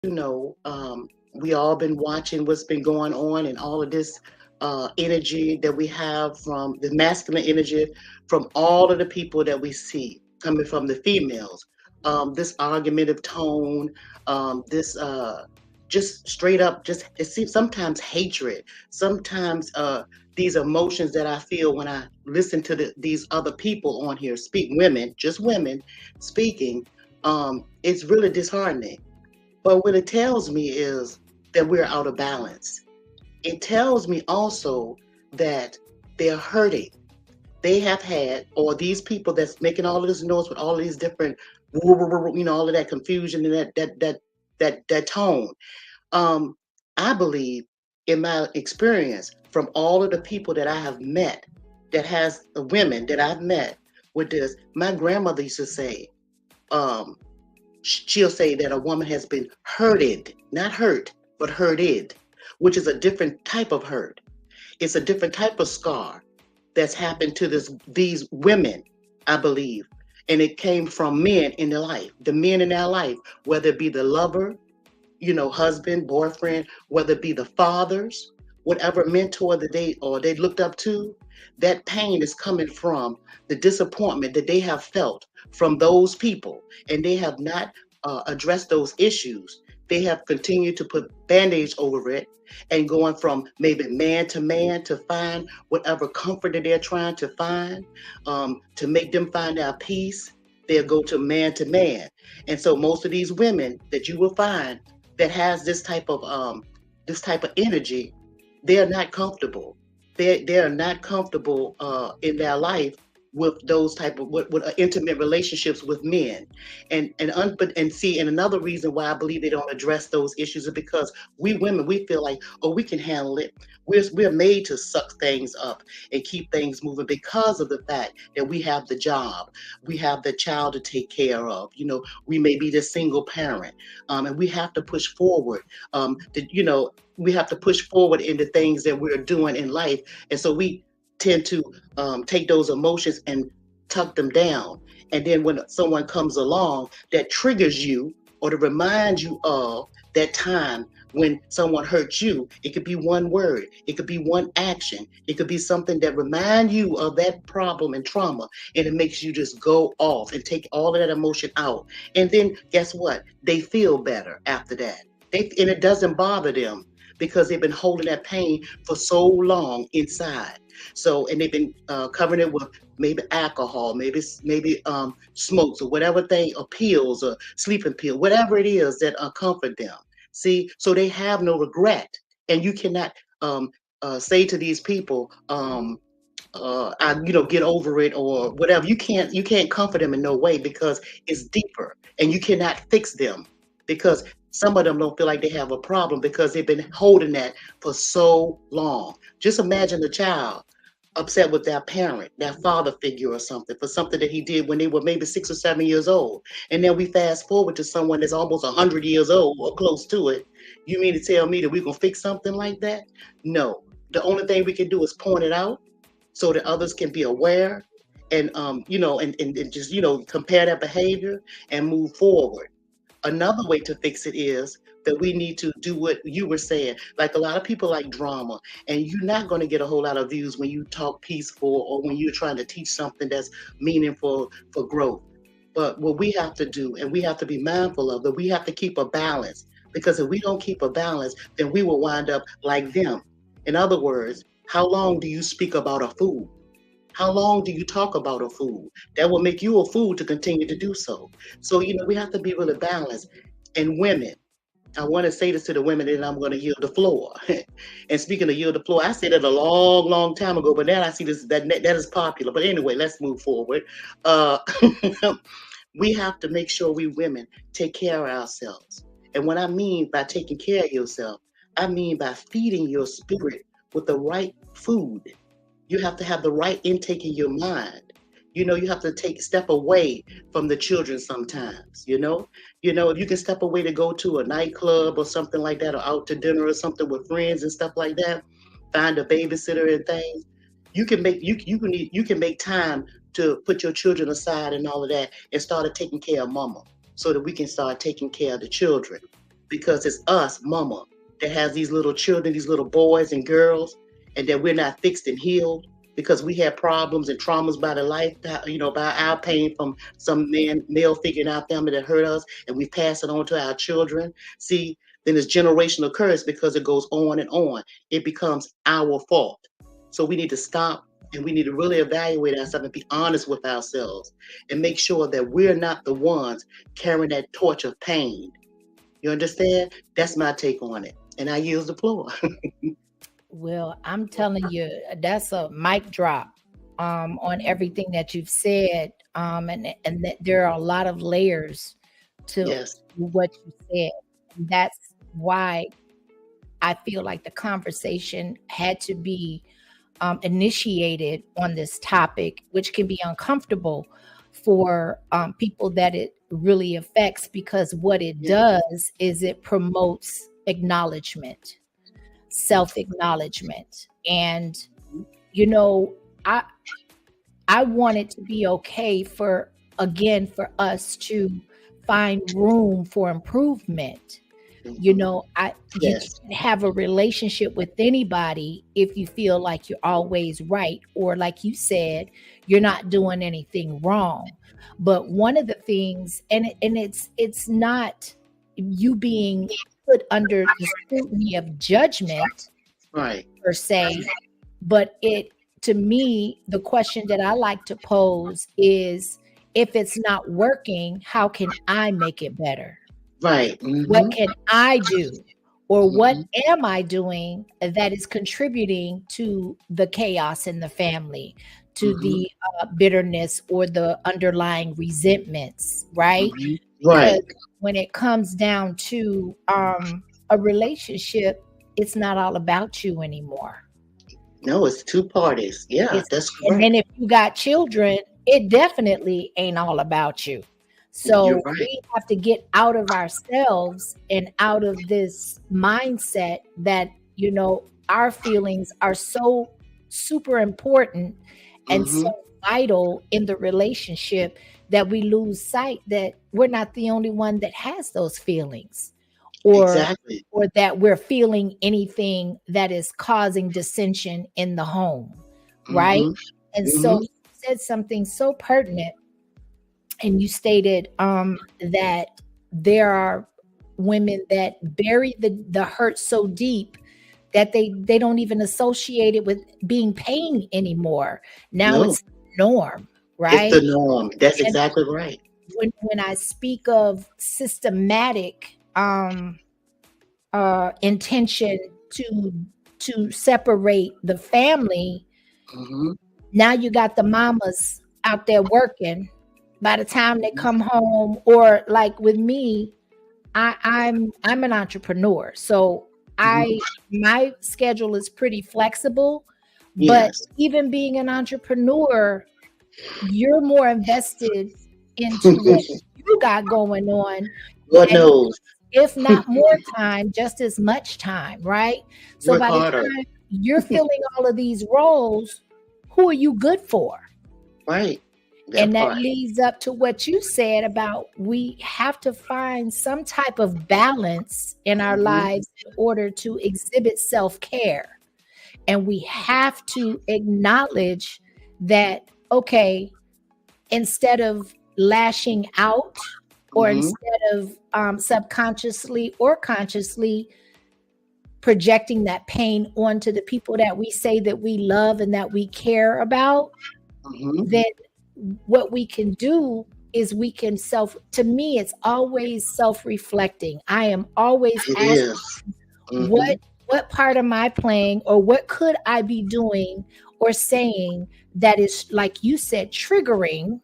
We all been watching what's been going on and all of this energy that we have from the masculine energy from all of the people that we see coming from the females. This argumentative tone, this just straight up, just it seems sometimes hatred, sometimes these emotions that I feel when I listen to these other people on here speak, women, just women speaking. It's really disheartening, but what it tells me is that we're out of balance. It tells me also that they're hurting. They have had, or these people that's making all of this noise with all of these different, all of that confusion and that tone. Um, I believe, in my experience, from all of the people that I have met, that has the women that I've met with this, my grandmother used to say, um, she'll say that a woman has been hurted, not hurt, but hurted, which is a different type of hurt. It's a different type of scar that's happened to these women, I believe. And it came from men in their life, the men in their life, whether it be the lover, husband, boyfriend, whether it be the fathers, whatever mentor that they looked up to, that pain is coming from the disappointment that they have felt from those people, and they have not addressed those issues. They have continued to put band-aids over it and going from maybe man to find whatever comfort that they're trying to find, to make them find our peace. They'll go to man. And so most of these women that you will find that has this type of energy, they're not comfortable. They are not comfortable in their life with those type of with intimate relationships with men, and see, and another reason why I believe they don't address those issues is because we women, we feel like, oh, we can handle it. We're made to suck things up and keep things moving because of the fact that we have the job, we have the child to take care of. We may be the single parent, and we have to push forward. We have to push forward into things that we're doing in life, and so we tend to take those emotions and tuck them down. And then when someone comes along that triggers you or to remind you of that time when someone hurt you, it could be one word, it could be one action, it could be something that reminds you of that problem and trauma, and it makes you just go off and take all of that emotion out. And then guess what? They feel better after that. And it doesn't bother them because they've been holding that pain for so long inside. So, and they've been covering it with maybe alcohol, maybe smokes or whatever thing, or pills or sleeping pill, whatever it is that comfort them. See, so they have no regret, and you cannot say to these people, get over it or whatever. You can't comfort them in no way because it's deeper, and you cannot fix them because some of them don't feel like they have a problem because they've been holding that for so long. Just imagine a child upset with their parent, their father figure or something, for something that he did when they were maybe 6 or 7 years old. And then we fast forward to someone that's almost 100 years old or close to it. You mean to tell me that we're going to fix something like that? No. The only thing we can do is point it out so that others can be aware, and just, compare that behavior and move forward. Another way to fix it is that we need to do what you were saying. Like, a lot of people like drama, and you're not going to get a whole lot of views when you talk peaceful or when you're trying to teach something that's meaningful for growth. But what we have to do, and we have to be mindful of, that we have to keep a balance, because if we don't keep a balance, then we will wind up like them. In other words, how long do you speak about a fool? How long do you talk about a fool? That will make you a fool to continue to do so. So, we have to be really balanced. And women, I want to say this to the women, and I'm going to yield the floor. And speaking of yield the floor, I said it a long, long time ago, but now I see this that is popular. But anyway, let's move forward. Uh, we have to make sure we women take care of ourselves. And what I mean by taking care of yourself, I mean by feeding your spirit with the right food. You have to have the right intake in your mind. You have to take step away from the children sometimes. If you can step away to go to a nightclub or something like that, or out to dinner or something with friends and stuff like that, find a babysitter and things. You can make time to put your children aside and all of that, and start taking care of mama, so that we can start taking care of the children. because it's us, mama, that has these little children, these little boys and girls, and that we're not fixed and healed because we had problems and traumas by the life, by our pain from some male figure in our family that hurt us, and we pass it on to our children. See, then it's generational curse because it goes on and on. It becomes our fault. So we need to stop and we need to really evaluate ourselves and be honest with ourselves and make sure that we're not the ones carrying that torch of pain. You understand? That's my take on it. And I use the floor. Well, I'm telling you, that's a mic drop on everything that you've said. And that there are a lot of layers to Yes. what you said. And that's why I feel like the conversation had to be initiated on this topic, which can be uncomfortable for people that it really affects, because what it does is it promotes acknowledgement, self-acknowledgement. And, you know, I want it to be okay for us to find room for improvement. You know, you Yes. can't have a relationship with anybody if you feel like you're always right, or like you said, you're not doing anything wrong. But one of the things, and it's not you being put under the scrutiny of judgment Right. per se, but to me, the question that I like to pose is, if it's not working, how can I make it better? Right. What Mm-hmm. can I do? Or what Mm-hmm. am I doing that is contributing to the chaos in the family, to Mm-hmm. the bitterness or the underlying resentments, right? Mm-hmm. Because Right. when it comes down to a relationship, it's not all about you anymore. No, it's two parties. Yeah, It's that's And correct. then if you got children, it definitely ain't all about you. You're So right. we have to get out of ourselves and out of this mindset that, our feelings are so super important and so Mm-hmm. vital in the relationship, that we lose sight that we're not the only one that has those feelings, or Exactly. that we're feeling anything that is causing dissension in the home, right? Mm-hmm. And so Mm-hmm. you said something so pertinent, and you stated that there are women that bury the hurt so deep that they don't even associate it with being pain anymore. Now No, it's norm, it's the right? norm. That's And exactly right. when I speak of systematic intention to separate the family, Mm-hmm. now you got the mamas out there working. By the time they Mm-hmm. come home, or like with me, I'm an entrepreneur, so Mm-hmm. I my schedule is pretty flexible. But Yes. even being an entrepreneur, you're more invested into what you got going on, Lord and knows. if not more time, just as much time, right? So Work by the harder. time you're filling all of these roles, who are you good for? Right. That And that part. leads up to what you said about, we have to find some type of balance in our Mm-hmm. lives in order to exhibit self-care. And we have to acknowledge that, okay, instead of lashing out, or Mm-hmm. instead of subconsciously or consciously projecting that pain onto the people that we say that we love and that we care about, Mm-hmm. then what we can do is we can to me, it's always self-reflecting. I am always It asking, is. Mm-hmm. what part am I playing, or what could I be doing or saying that is, like you said, triggering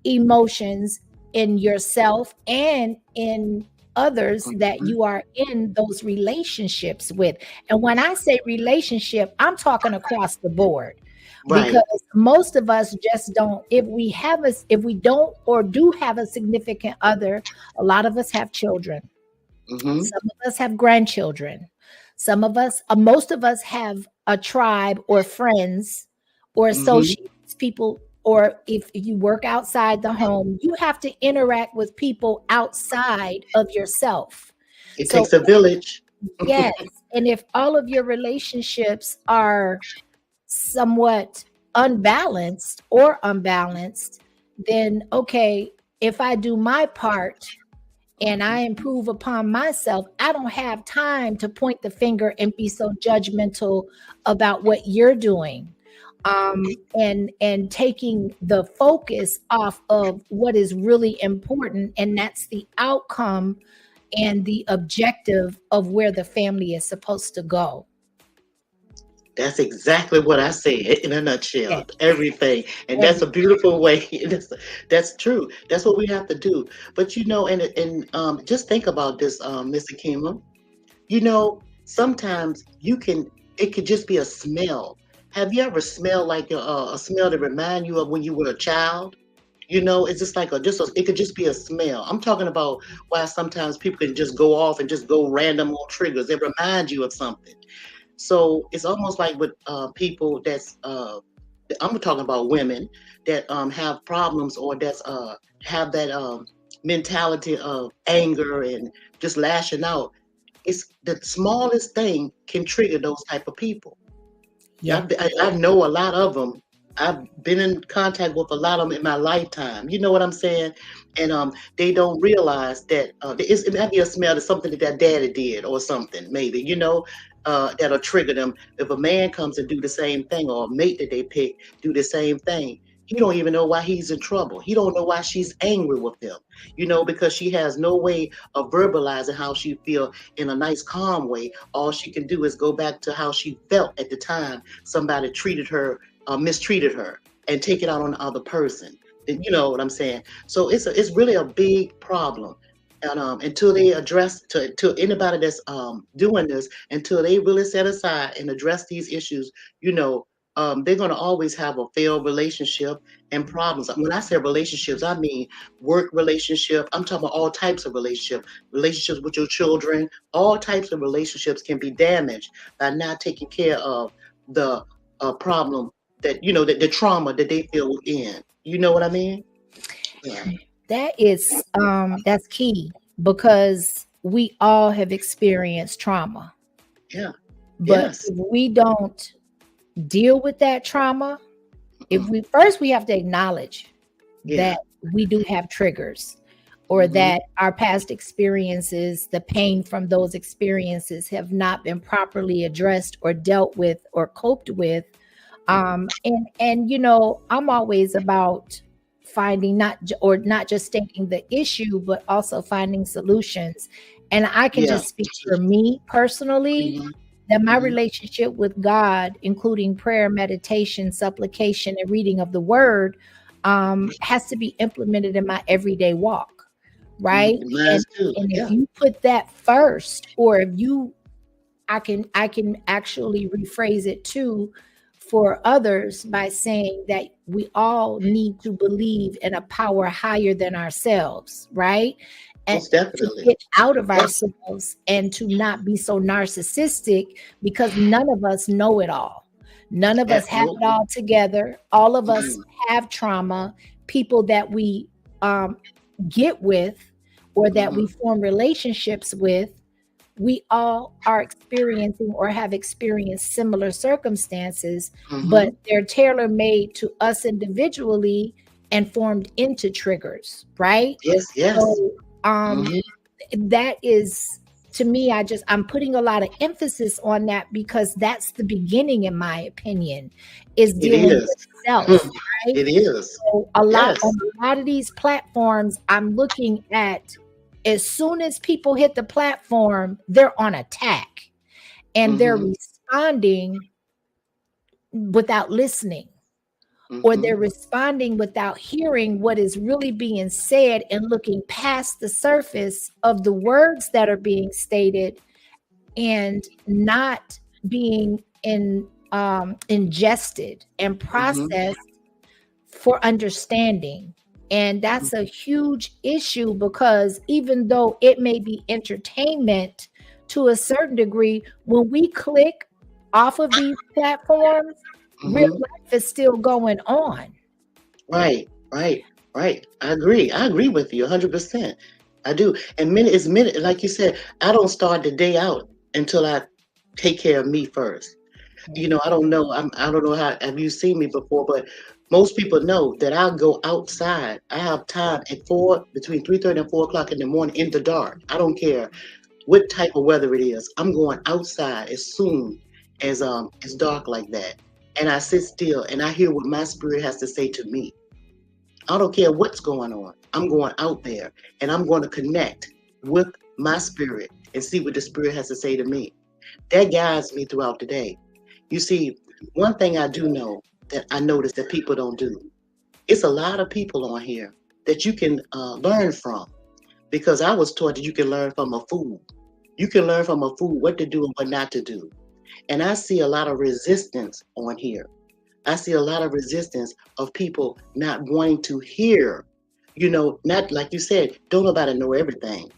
emotions in yourself and in others that Mm-hmm. you are in those relationships with. And when I say relationship, I'm talking across the board, Right. because most of us just don't, if we don't or do have a significant other. A lot of us have children, Mm-hmm. some of us have grandchildren, some of us most of us have a tribe or friends or Mm-hmm. associates, people, or if you work outside the home, you have to interact with people outside of yourself. It So takes a village. yes, and if all of your relationships are somewhat unbalanced, then okay, if I do my part and I improve upon myself, I don't have time to point the finger and be so judgmental about what you're doing. And taking the focus off of what is really important, and that's the outcome and the objective of where the family is supposed to go. That's exactly what I said in a Yeah, nutshell. Everything, and that's a every beautiful way. That's true. That's what we have to do. But and just think about this, Mr. Kima. Sometimes it could just be a smell. Have you ever smelled like a smell that remind you of when you were a child? It's just like it could just be a smell. I'm talking about why sometimes people can just go off and just go random on triggers. It reminds you of something. So it's almost like with people I'm talking about women that have problems or that's have that mentality of anger and just lashing out. It's the smallest thing can trigger those type of people. yeah, I know a lot of them. I've been in contact with a lot of them in my lifetime. You know what I'm saying? And they don't realize that it might be a smell of something that their daddy did or something, maybe, that'll trigger them. If a man comes and do the same thing, or a mate that they pick do the same thing, he don't even know why he's in trouble. He don't know why she's angry with him, because she has no way of verbalizing how she feel in a nice, calm way. All she can do is go back to how she felt at the time somebody treated her, mistreated her, and take it out on the other person. And you know what I'm saying? So it's really a big problem. And until they address to anybody that's doing this, until they really set aside and address these issues, they're going to always have a failed relationship and problems. When I say relationships, I mean work relationship. I'm talking about all types of relationships with your children. All types of relationships can be damaged by not taking care of the problem that the trauma that they feel within. You know what I mean? Yeah. That's key, because we all have experienced trauma. Yeah. But Yes. if we don't deal with that trauma, we have to acknowledge Yeah. that we do have triggers, or that our past experiences, the pain from those experiences, have not been properly addressed or dealt with or coped with. And I'm always about finding not just stating the issue, but also finding solutions. And I can Yeah. just speak for me personally, Mhm. that my Mhm. relationship with God, including prayer, meditation, supplication, and reading of the word, has to be implemented in my everyday walk, right? Mine And too. and if Yeah. you put that first, or if you, I can actually rephrase it too for others by saying that we all need to believe in a power higher than ourselves, right? And Most to definitely. get out of Yeah. ourselves and to not be so narcissistic, because none of us know it all. None of us have it Absolutely. all together. All of us Mhm. have trauma. People that we um, get with, or that we Mhm. form relationships with, we all are experiencing or have experienced similar circumstances, but Mhm. they're tailor made to us individually and formed into triggers, right? Yes. Yes. So, um, Mhm. that is, to me, I'm putting a lot of emphasis on that, because that's the beginning, in my opinion, is It dealing is. with self, Hmm. right? It is. So Yes. on a lot of these platforms, I'm looking at, as soon as people hit the platform, they're on attack, and they're Mhm. responding without listening, or they're Mhm. responding without hearing what is really being said, and looking past the surface of the words that are being stated, and not being ingested and Mhm. processed for understanding. And that's a huge issue, because even though it may be entertainment to a certain degree, when we click off of these platforms, real Mhm. life is still going on. Right. Right. Right. I agree. I agree with you 100%. I do. And like you said, I don't start the day out until I take care of me first. I don't know. I don't know how have you seen me before, but most people know that I'll go outside. I have time at between 3:30 and 4 o'clock in the morning in the dark. I don't care what type of weather it is. I'm going outside as soon as it's dark like that. And I sit still and I hear what my spirit has to say to me. I don't care what's going on. I'm going out there and I'm going to connect with my spirit and see what the spirit has to say to me. That guides me throughout the day. You see, one thing I do know that I notice that people don't do. It's a lot of people on here that you can learn from because I was taught that you can learn from a fool. You can learn from a fool what to do and what not to do. And I see a lot of resistance on here. I see a lot of resistance of people not wanting to hear, not like you said, don't nobody know everything.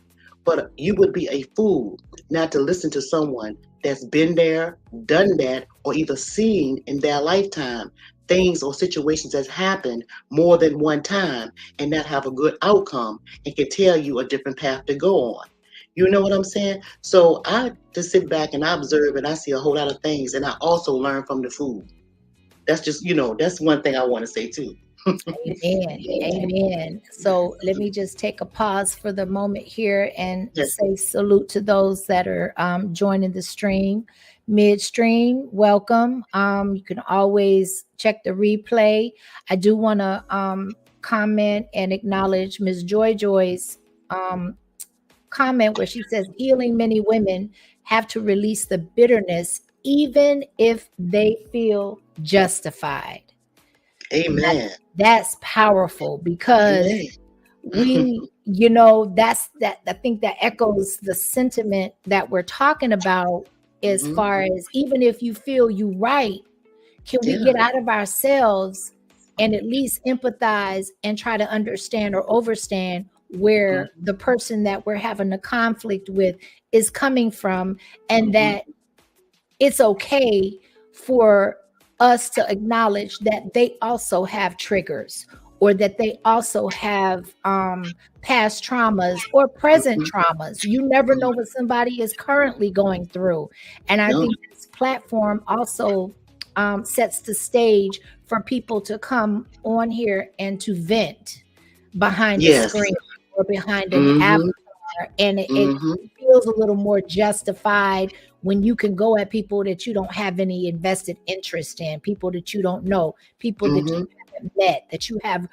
But you would be a fool not to listen to someone that's been there, done that, or either seen in their lifetime things or situations that's happened more than one time and not have a good outcome and can tell you a different path to go on. You know what I'm saying? So I just sit back and I observe and I see a whole lot of things and I also learn from the fool. That's just, that's one thing I want to say too. Amen. Amen. So let me just take a pause for the moment here and Yes. say salute to those that are joining the stream. Midstream, welcome. You can always check the replay. I do want to comment and acknowledge Ms. Joy's comment where she says healing many women have to release the bitterness even if they feel justified. Amen. That's powerful because Amen. that I think that echoes the sentiment that we're talking about as far as even if you feel you right, can we get out of ourselves and at least empathize and try to understand or overstand where the person that we're having a conflict with is coming from, and that it's okay for us to acknowledge that they also have triggers or that they also have past traumas or present traumas. You never know what somebody is currently going through. And I think this platform also sets the stage for people to come on here and to vent behind a screen or behind an avatar. And it feels a little more justified when you can go at people that you don't have any invested interest in, people that you don't know, people that you haven't met, that you have,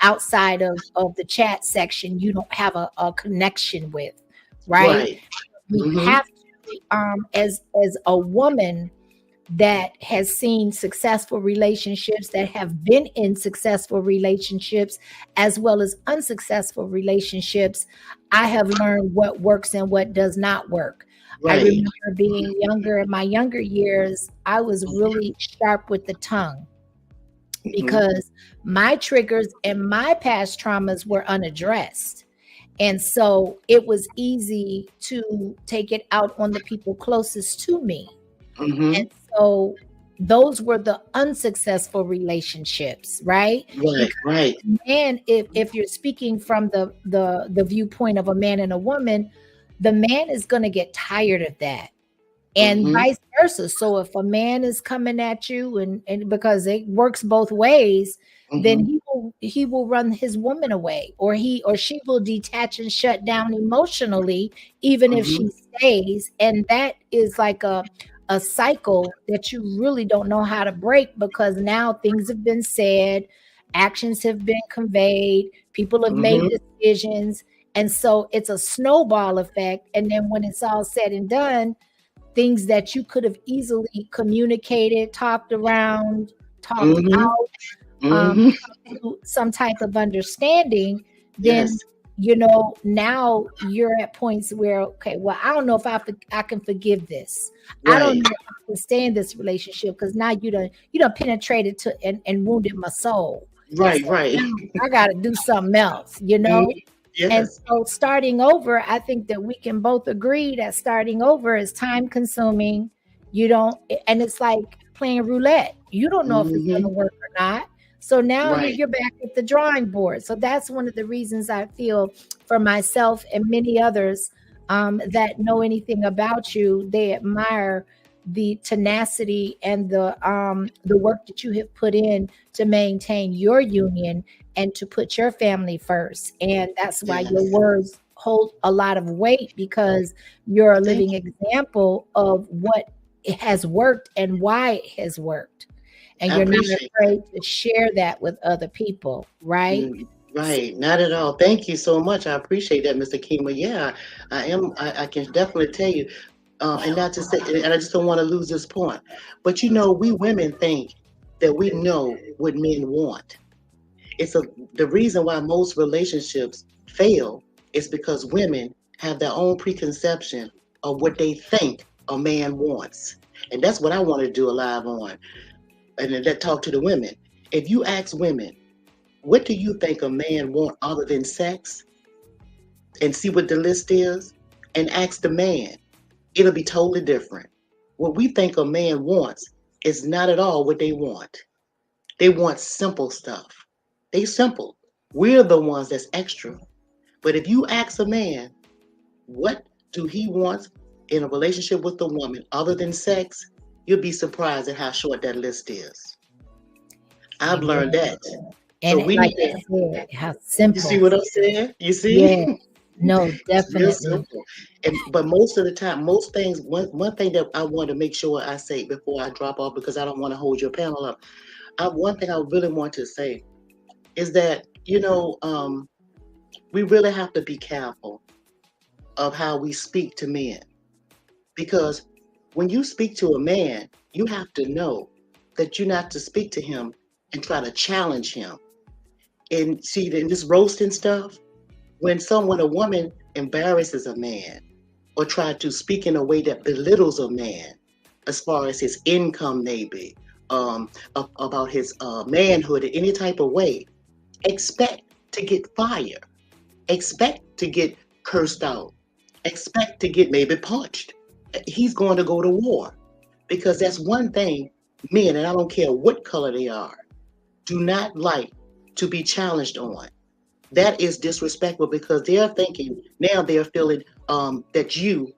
outside of the chat section, you don't have a connection with, right? We have to, as a woman that has seen successful relationships, that have been in successful relationships, as well as unsuccessful relationships, I have learned what works and what does not work. I remember being younger, in my younger years, I was really sharp with the tongue because my triggers and my past traumas were unaddressed. And so it was easy to take it out on the people closest to me. And so those were the unsuccessful relationships, right? Right. And if you're speaking from the viewpoint of a man and a woman, the man is going to get tired of that, and vice versa. So if a man is coming at you and because it works both ways, then he will run his woman away, or he or she will detach and shut down emotionally, even if she stays. And that is like a cycle that you really don't know how to break, because now things have been said, actions have been conveyed, people have made decisions. And so it's a snowball effect. And then when it's all said and done, things that you could have easily communicated, talked around, talked out, some type of understanding, then now you're at points where, okay, well, I don't know if I can forgive this. I don't know if I can stay in this relationship because now you done penetrated to and wounded my soul. Right. I got to do something else, And so starting over, I think that we can both agree that starting over is time consuming. And it's like playing roulette. You don't know if it's going to work or not. So now you're back at the drawing board. So that's one of the reasons I feel for myself and many others that know anything about you, they admire the tenacity and the work that you have put in to maintain your union and to put your family first. And that's why your Yes. words hold a lot of weight, because you're a Thank living example of what it has worked and why it has worked. And you. I you're not appreciate that. afraid to share that with other people, right? So, Right, not at all. Thank you so much. I appreciate that, Mr. Kima. Yeah, I am. I can definitely tell you, and not to say, and I just don't want to lose this point. But we women think that we know what men want. It's the reason why most relationships fail is because women have their own preconception of what they think a man wants, and that's what I want to do a live on, and then that talk to the women. If you ask women, what do you think a man want other than sex, and see what the list is, and ask the man, it'll be totally different. What we think a man wants is not at all what they want. They want simple stuff. They simple. We're the ones that's extra. But if you ask a man, what do he want in a relationship with a woman other than sex, you'll be surprised at how short that list is. I've learned yeah. that. So And we like need you to, said, how you see simple. what I'm saying? You see? Yeah, no, It's real definitely. simple. But most of the time, most things, one thing that I want to make sure I say before I drop off, because I don't want to hold your panel up. One thing I really want to say is that, we really have to be careful of how we speak to men, because when you speak to a man, you have to know that you're not to speak to him and try to challenge him. And see, in this roasting stuff, when a woman embarrasses a man or try to speak in a way that belittles a man, as far as his income, maybe, about his manhood in any type of way, expect to get fired, expect to get cursed out, expect to get maybe punched. He's going to go to war, because that's one thing men, and I don't care what color they are, do not like to be challenged on. That is disrespectful, because they're thinking now, they're feeling that you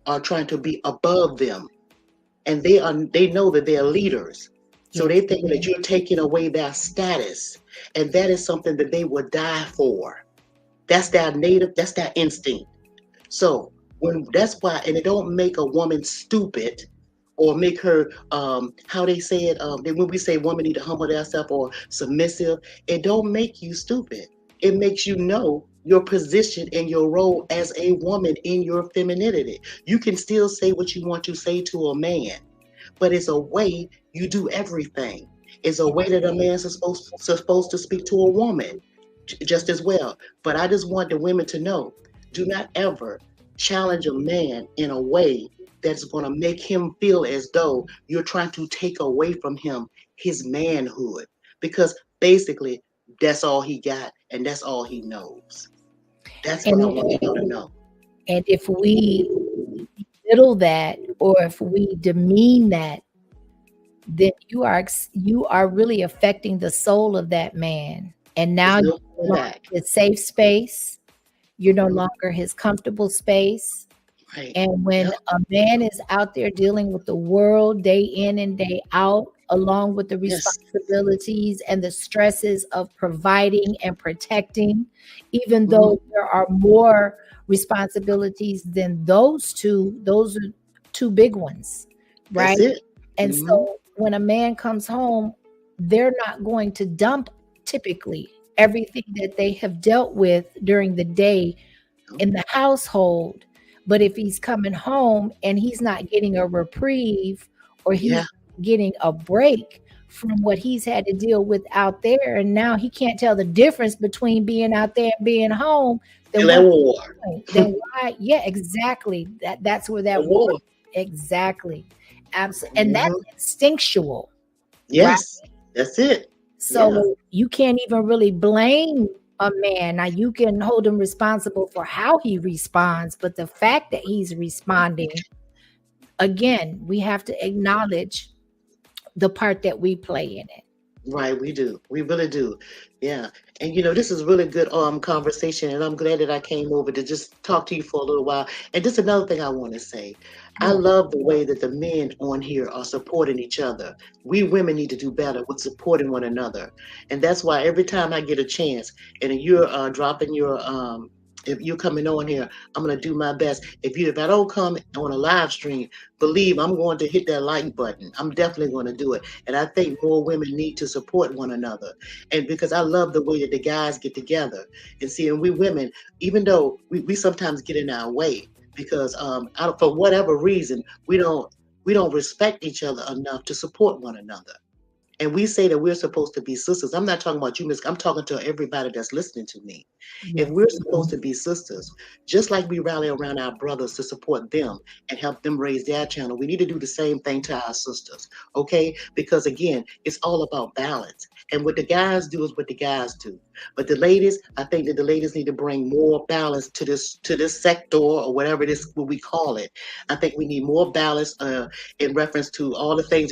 are trying to be above them, and they know that they're leaders, so Yes. they think that you're taking away their status, and that is something that they would die for. That's their instinct. So when that's why, and it don't make a woman stupid or make her how they say it, when we say women need to humble themselves or submissive, it don't make you stupid. It makes you know your position and your role as a woman in your femininity. You can still say what you want to say to a man, but it's a way you do everything. It's a way that a man is supposed to speak to a woman just as well. But I just want the women to know, do not ever challenge a man in a way that's going to make him feel as though you're trying to take away from him his manhood, because basically that's all he got and that's all he knows. That's what I And want y'all to know. and if we belittle that, or if we demean that, then you are really affecting the soul of that man. And now There's you're no no going longer back. his safe space. You're no Mhm. longer his comfortable space. Right. And when Yep. a man is out there dealing with the world day in and day out, along with the Yes. responsibilities and the stresses of providing and protecting, even Mhm. though there are more responsibilities than those are two big ones, That's right? it. And Hmm. so when a man comes home, they're not going to dump typically everything that they have dealt with during the day in the household. But if he's coming home and he's not getting a reprieve, or he's Yeah. getting a break from what he's had to deal with out there, and now he can't tell the difference between being out there and being home, then Still at what's war. the point? Then why? Yeah, exactly. That's where A that war, war. exactly. Absolutely. And that's Hmm. instinctual, right? Yes. That's it. Yeah. So you can't even really blame a man. Now you can hold him responsible for how he responds, but the fact that he's responding, again, we have to acknowledge the part that we play in it. Right, we do. We really do. Yeah. And this is really good conversation, and I'm glad that I came over to just talk to you for a little while. And just another thing I want to say. I Yeah. love the way that the men on here are supporting each other. We women need to do better with supporting one another. And that's why every time I get a chance and you're dropping your if you're coming on here, I'm gonna do my best. If I don't come on a live stream, believe I'm going to hit that like button. I'm definitely going to do it. And I think more women need to support one another. And because I love the way that the guys get together and see, and we women, even though we sometimes get in our way because for whatever reason, we don't respect each other enough to support one another. And we say that we're supposed to be sisters. I'm not talking about you, Miss. I'm talking to everybody that's listening to me. If Yes. we're supposed to be sisters, just like we rally around our brothers to support them and help them raise their channel, we need to do the same thing to our sisters, okay? Because again, it's all about balance. And what the guys do is what the guys do. But the ladies, I think that the ladies need to bring more balance to this sector or whatever it is what we call it. I think we need more balance in reference to all the things